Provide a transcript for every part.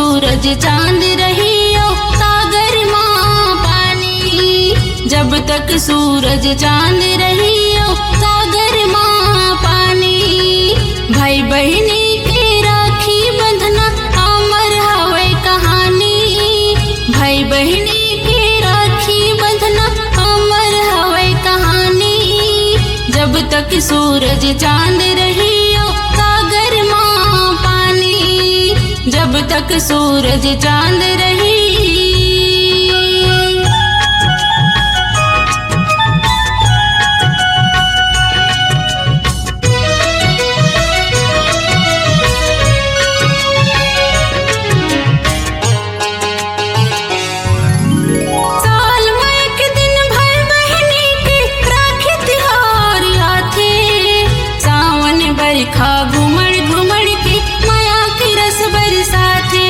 सूरज चांद रहियो सागर माँ पानी। जब तक सूरज चांद रहियो सागर माँ पानी। भाई बहनी के राखी बंधना अमर हवे कहानी। भाई बहनी के राखी बंधना अमर हवे कहानी। जब तक सूरज चांद रहियो सागर माँ पानी। जब तक सूरज चांद रही। साल में एक दिन भाई बहनी के राखी त्योहार आथे। सावन बरखा घुमड़ घुमड़ के माया के रस बरसाथे।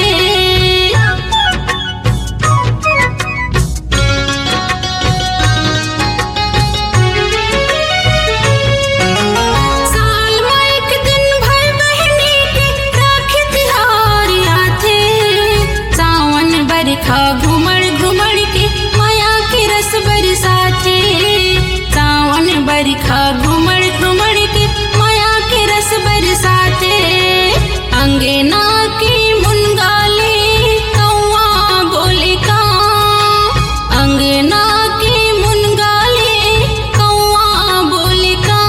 साल में एक दिन भाई बहनी के राखी त्योहार आथे। सावन बरखा घुमड़ घुमड़ के माया के रस बरसाथे। सावन बरखा घुमड़ घुमड़ के माया के रस बरसाथे। अंगना की मुनगाले कौआ बोले का। अंगना की मुनगाले कौआ बोले का।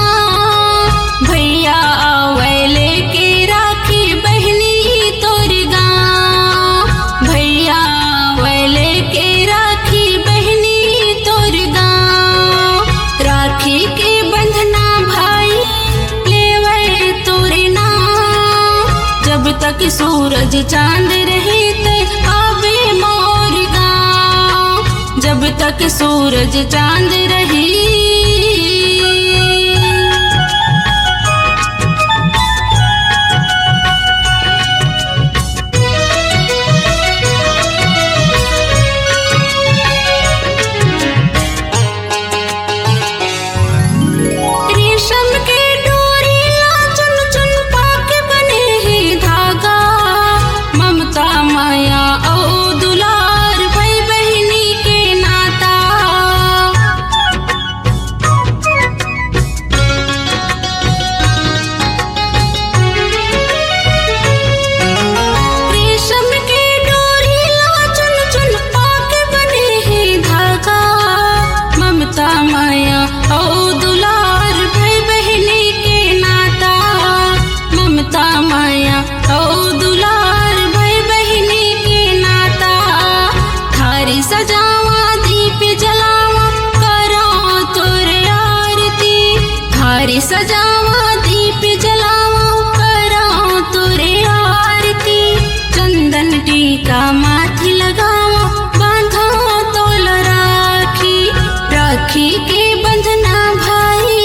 भैया आवैले के राखी बहनी तोर गाँव। भैया आवैले के राखी बहनी तोर गाँव। राखी के बंधना भाई लेवे तोरे नाम। जब तक सूरज चांद रहे ते आवे मोर गाँव। जब तक सूरज चांद रही। रेशम के डोरी ला चुन चुन पाके बने ही धागा। ममता माया ओ दुलार भाई बहनी के नाता। रेशम के डोरी ला चुन चुन पाके बने ही धागा। ममता माया ओ दुलार भाई बहनी के नाता। ममता माया ओ दुलार भाई बहनी के नाता। थारी सजावा दीप जलावा करो तोर आरती। थारी सजावा दीप जलावा करो तोर आरती। चंदन टीका माथे लगावा बांधो तोल राखी। राखी के बंधना भाई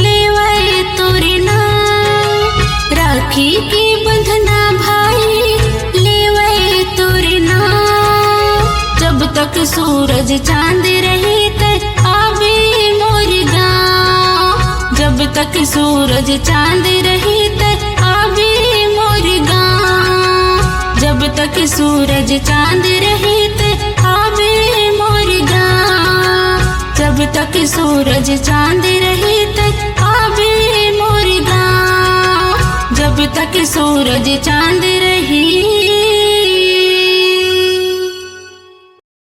लेवे तोरे नाम। राखी के बंधना भाई लेवे तोरे नाम। जब तक सूरज चांद रहे ते आवे मोर गाँव। जब तक सूरज चांद रहे ते आवे मोर गाँव। जब तक सूरज चांद रहे ते आवे मोर गाँव। जब तक सूरज चांद रहे ते आवे मोर गाँव। जब तक सूरज चांद रही।